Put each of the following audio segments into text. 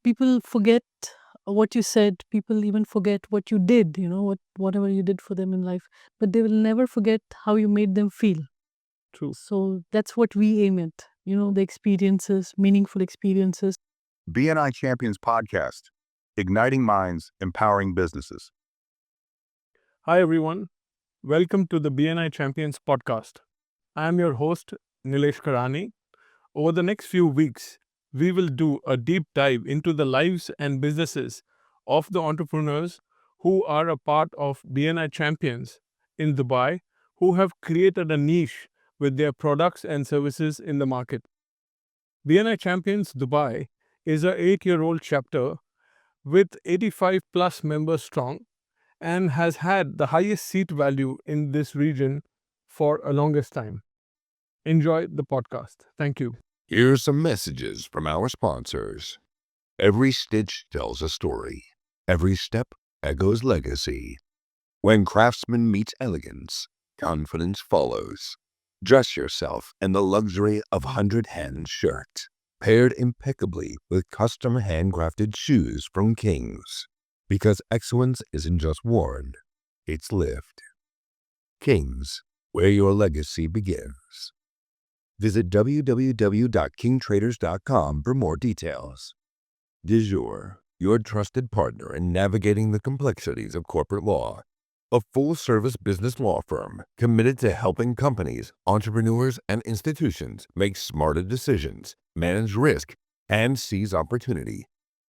People forget what you said. People even forget what you did, whatever you did for them in life. But they will never forget how you made them feel. True. So that's what we aim at, the experiences, meaningful experiences. BNI Champions Podcast, igniting minds, empowering businesses. Hi, everyone. Welcome to the BNI Champions podcast. I am your host, Nilesh Karani. Over the next few weeks, we will do a deep dive into the lives and businesses of the entrepreneurs who are a part of BNI Champions in Dubai, who have created a niche with their products and services in the market. BNI Champions Dubai is a 8-year-old chapter with 85 plus members strong and has had the highest seat value in this region for a longest time. Enjoy the podcast. Thank you. Here's some messages from our sponsors. Every stitch tells a story. Every step echoes legacy. When craftsman meets elegance, confidence follows. Dress yourself in the luxury of 100-hand shirt, paired impeccably with custom handcrafted shoes from Kings. Because excellence isn't just worn, it's lived. Kings, where your legacy begins. Visit www.kingtraders.com for more details. De Jour, your trusted partner in navigating the complexities of corporate law. A full-service business law firm committed to helping companies, entrepreneurs, and institutions make smarter decisions, manage risk, and seize opportunity.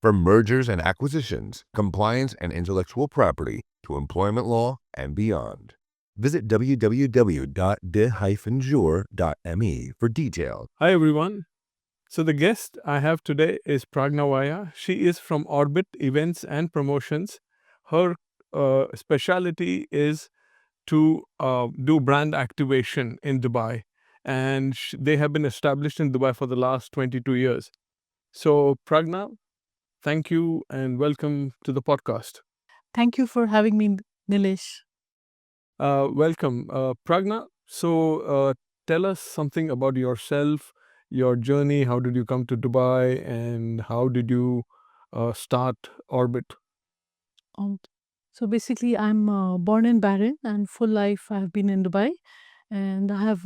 From mergers and acquisitions, compliance and intellectual property, to employment law and beyond. Visit www.de-jour.me for details. Hi, everyone. So, the guest I have today is Pragna Vaya. She is from Orbit Events and Promotions. Her specialty is to do brand activation in Dubai, and they have been established in Dubai for the last 22 years. So, Pragna, thank you and welcome to the podcast. Thank you for having me, Nilesh. Welcome, Pragna. So, tell us something about yourself, your journey. How did you come to Dubai, and how did you start Orbit? Um, so basically, I'm born in Bahrain, and full life I have been in Dubai. And I have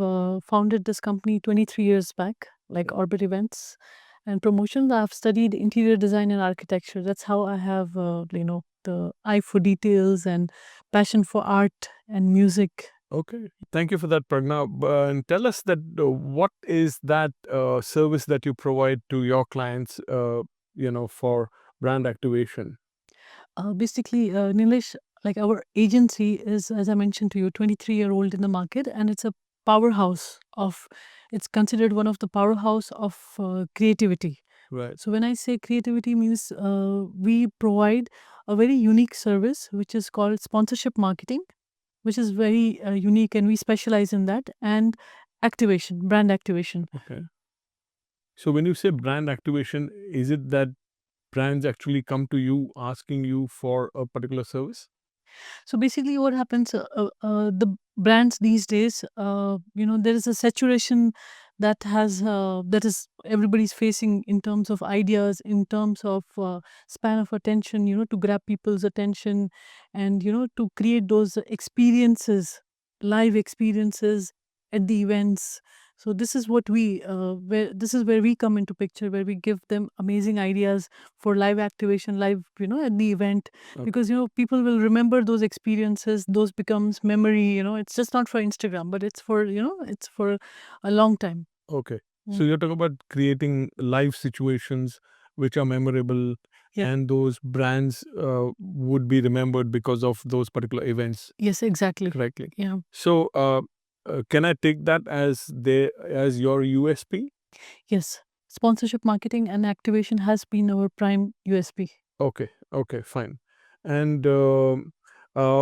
founded this company 23 years back, like Orbit Events and Promotions. I've studied interior design and architecture. That's how I have, the eye for details and passion for art and music. Okay, thank you for that, Pragna. And tell us that what is that service that you provide to your clients, for brand activation? Basically, Nilesh, like our agency is, as I mentioned to you, 23-year-old in the market, and it's a powerhouse of, it's considered one of the powerhouse of creativity. Right. So when I say creativity means we provide a very unique service, which is called sponsorship marketing, which is very unique, and we specialize in that, and activation, brand activation. Okay. So when you say brand activation, is it that brands actually come to you asking you for a particular service? So basically, what happens? The brands these days, there is a saturation that is everybody's facing in terms of ideas, in terms of span of attention. To grab people's attention, and to create those experiences, live experiences at the events. So this is what this is where we come into picture, where we give them amazing ideas for live activation, live, at the event, because people will remember those experiences. Those becomes memory. It's just not for Instagram, but it's for it's for a long time. Okay. So you're talking about creating live situations which are memorable, Yeah. and those brands would be remembered because of those particular events. Yes, exactly. Correctly. Yeah. So can I take that as your USP? Yes, sponsorship marketing and activation has been our prime USP. Okay. Okay. Fine. And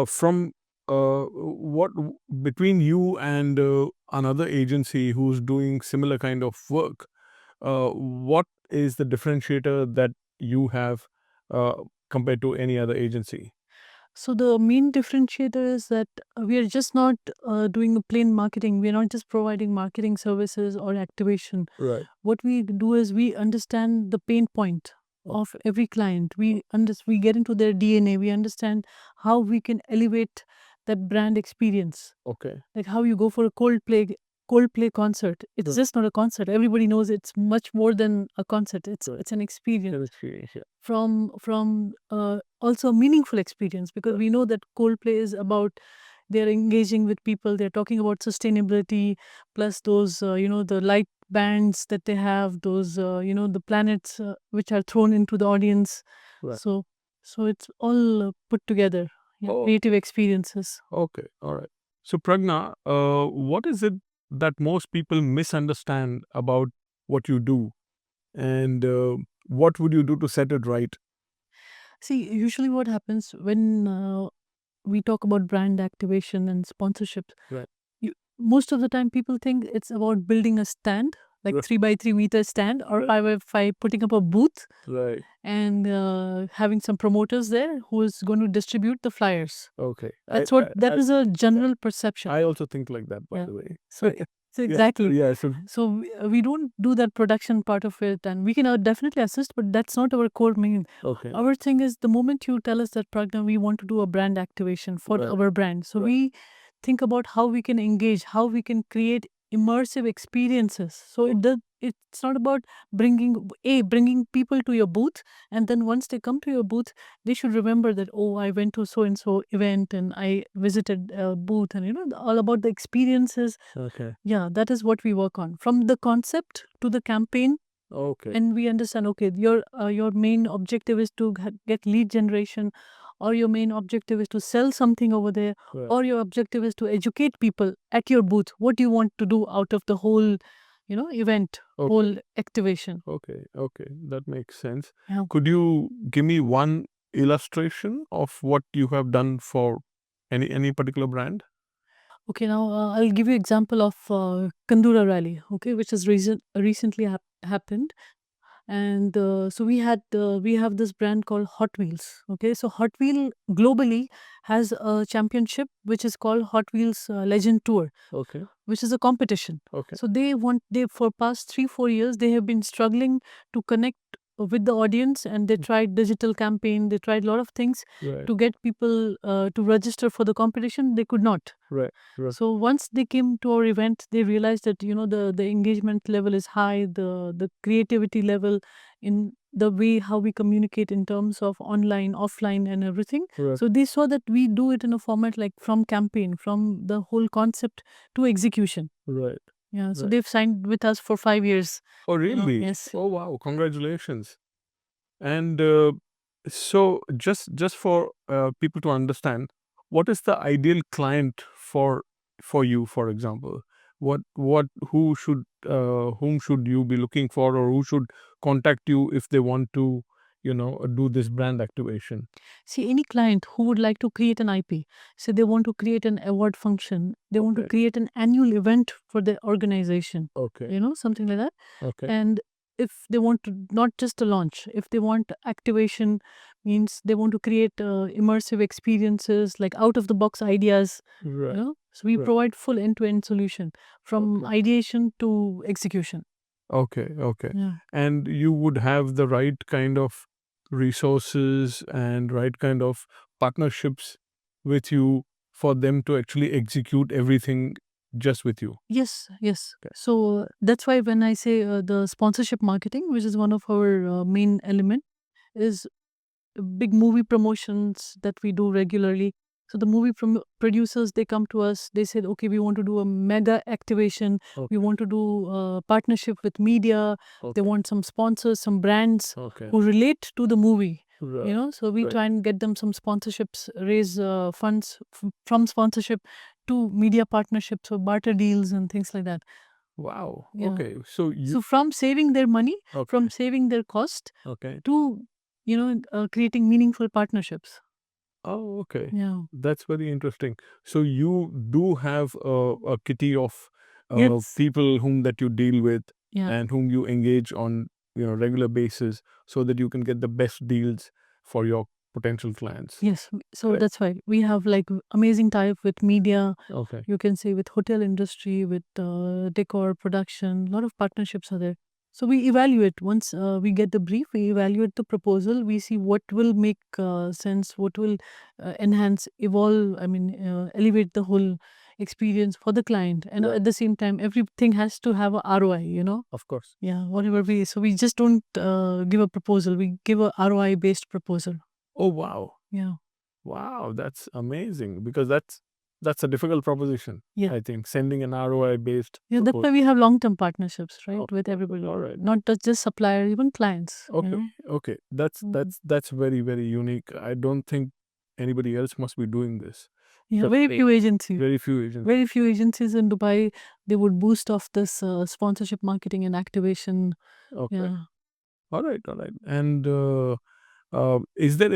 from what between you and another agency who's doing similar kind of work, what is the differentiator that you have uh, compared to any other agency? So the main differentiator is that we are just not doing a plain marketing. We are not just providing marketing services or activation. Right. What we do is we understand the pain point of every client. We get into their DNA. We understand how we can elevate that brand experience. Okay. Like how you go for a Coldplay concert. It's Right. just not a concert. Everybody knows it's much more than a concert. It's Right. it's an experience. An experience, yeah. From also a meaningful experience, because we know that Coldplay is about, they're engaging with people, they're talking about sustainability, plus those the light bands that they have, those the planets which are thrown into the audience. Right. So it's all put together. Yeah, Oh. creative experiences. Okay, all right. So, Pragna, what is it that most people misunderstand about what you do, and what would you do to set it right? See, usually what happens when we talk about brand activation and sponsorship, Right. most of the time people think it's about building a stand, like Right. 3 by 3 meter stand, or Right. 5 by 5, putting up a booth Right. and having some promoters there who is going to distribute the flyers. Okay. That is a general perception. I also think like that, by Yeah. the way. So, so exactly. Yeah. So. So we don't do that production part of it, and we can definitely assist, but that's not our core main. Okay. Our thing is, the moment you tell us that, Pragna, we want to do a brand activation for Right. our brand, so Right. we think about how we can engage, how we can create immersive experiences. So it's not about bringing people to your booth, and then once they come to your booth, they should remember that, oh, I went to so and so event and I visited a booth, and all about the experiences. Okay. Yeah, that is what we work on, from the concept to the campaign. Okay. And we understand, okay, your main objective is to get lead generation, or your main objective is to sell something over there, Right. or your objective is to educate people at your booth. What do you want to do out of the whole event, Okay. whole activation? Okay. Okay. That makes sense. Yeah. Could you give me one illustration of what you have done for any particular brand? Okay, now I'll give you example of Kandura Rally, okay, which has recently happened. And so we have this brand called Hot Wheels. Okay, so Hot Wheel globally has a championship which is called Hot Wheels Legend Tour, Okay. which is a competition. Okay. So they for past 3-4 years they have been struggling to connect with the audience, and they tried digital campaign, they tried a lot of things Right. to get people to register for the competition. They could not. Right. Right. So once they came to our event, they realized that the engagement level is high, the creativity level in the way how we communicate in terms of online, offline, and everything. Right. So they saw that we do it in a format like from campaign, from the whole concept to execution. Right. Yeah, so Right. they've signed with us for 5 years. Oh, really? Yes. Oh, wow! Congratulations. And so, just for people to understand, what is the ideal client for you? For example, whom should you be looking for, or who should contact you if they want to, do this brand activation? See, any client who would like to create an IP, so they want to create an award function, they want to Okay. create an annual event for their organization, Okay. something like that. Okay. And if they want to, not just a launch, if they want activation, means they want to create immersive experiences, like out of the box ideas, Right. So we Right. provide full end-to-end solution from Okay. ideation to execution. Okay. Okay. Yeah. And you would have the right kind of resources and right kind of partnerships with you for them to actually execute everything just with you. Yes, yes. Okay. So that's why when I say the sponsorship marketing, which is one of our main element, is big movie promotions that we do regularly. So the movie producers, they come to us, they said, okay, we want to do a mega activation. Okay. We want to do partnership with media. They Okay. want some sponsors, some brands Okay. who relate to the movie. Right. So we Right. try and get them some sponsorships, raise funds from sponsorship to media partnerships or barter deals and things like that. Wow. Yeah. Okay. So So from saving their money, Okay. from saving their cost, Okay. to creating meaningful partnerships. Oh, okay. Yeah. That's very interesting. So you do have a kitty of Yes. people whom that you deal with Yeah. and whom you engage on regular basis, so that you can get the best deals for your potential clients. Yes. So Correct. that's why we have like amazing tie-up with media. Okay. You can say with hotel industry, with decor production. A lot of partnerships are there. So we evaluate once we get the brief, we evaluate the proposal, we see what will make sense, what will enhance, evolve, elevate the whole experience for the client. And Right. at the same time, everything has to have a ROI, Of course. Yeah, whatever so we just don't give a proposal, we give a ROI based proposal. Oh, wow. Yeah. Wow, that's amazing, because that's a difficult proposition. Yeah. I think sending an ROI based. Yeah, that's why we have long-term partnerships, right, Okay, with everybody. all right. Not just suppliers, even clients. Okay, okay, that's Mhm. that's very, very unique. I don't think anybody else must be doing this. Yeah, So- very few agencies. Very few agents. Very few agencies in Dubai, they would boost off this sponsorship marketing and activation. Okay. Yeah. All right, all right. And is there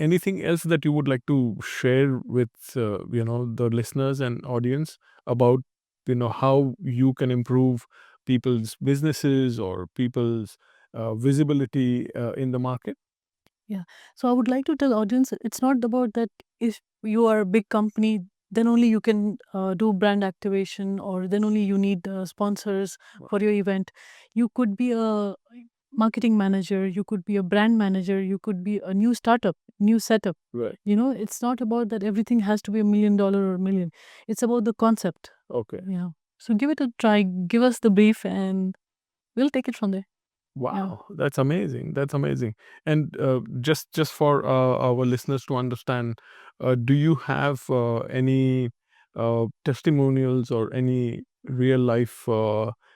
anything else that you would like to share with the listeners and audience about how you can improve people's businesses or people's visibility in the market? Yeah. So I would like to tell audience, it's not about that if you are a big company, then only you can do brand activation, or then only you need sponsors for your event. You could be a marketing manager, you could be a brand manager, you could be a new startup, new setup. Right. It's not about that everything has to be $1 million or a million. It's about the concept. Okay. Yeah. So give it a try, give us the brief, and we'll take it from there. Wow, that's amazing. That's amazing. And just for our listeners to understand, do you have any testimonials or any real life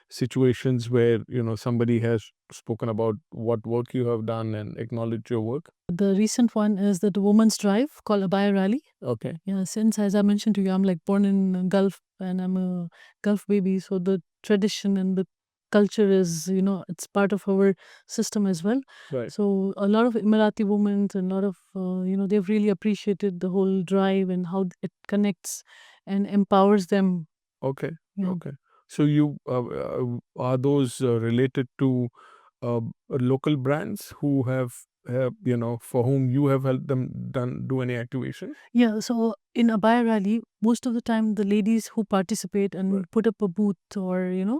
situations where somebody has spoken about what work you have done and acknowledged your work? The recent one is the Women's Drive called Abaya Rally. Okay. Yeah, since as I mentioned to you, I'm like born in Gulf and I'm a Gulf baby. So the tradition and the culture is, it's part of our system as well. Right. So a lot of Emirati women and a lot of, they've really appreciated the whole drive and how it connects and empowers them. Okay. Yeah. Okay. So you are those related to local brands who have for whom you have helped them do any activation? Yeah, so in Abaya Rally, most of the time the ladies who participate and Right. put up a booth or,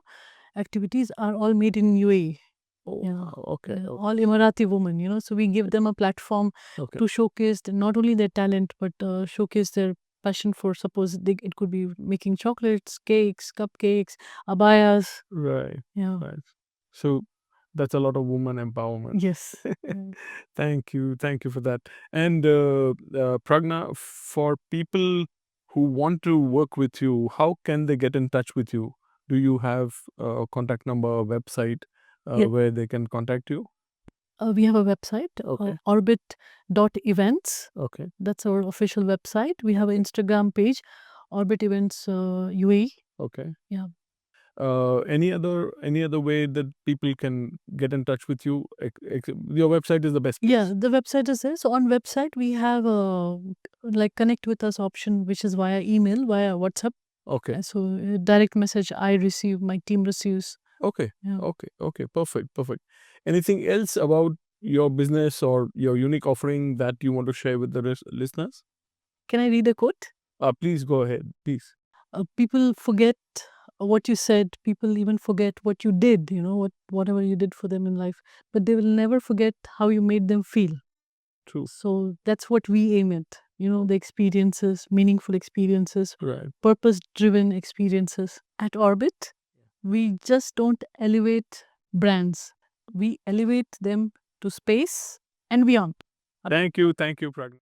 activities are all made in UAE. Oh, Yeah. wow. Okay. Yeah, all Emirati women, so we give them a platform Okay. to showcase not only their talent, but showcase their passion for, suppose it could be making chocolates, cakes, cupcakes, abayas. Right. Yeah. Right. So that's a lot of woman empowerment. Yes. Mm. Thank you. Thank you for that. And Pragna, for people who want to work with you, how can they get in touch with you? Do you have a contact number, a website Yeah. where they can contact you? We have a website, Okay. orbit.events. Okay. That's our official website. We have an Instagram page, Orbit Events UAE. Okay. Yeah. Any other way that people can get in touch with you? Your website is the best place. Yeah, the website is there. So on website we have a like connect with us option, which is via email, via WhatsApp. Okay. So direct message I receive, my team receives. Okay. Yeah. Okay. Perfect. Anything else about your business or your unique offering that you want to share with the listeners? Can I read a quote? Please go ahead. Please. People forget what you said. People even forget what you did. Whatever you did for them in life, but they will never forget how you made them feel. True. So that's what we aim at. The experiences, meaningful experiences, Right. purpose-driven experiences. At Orbit, we just don't elevate brands. We elevate them to space and beyond. Thank you, Pragna.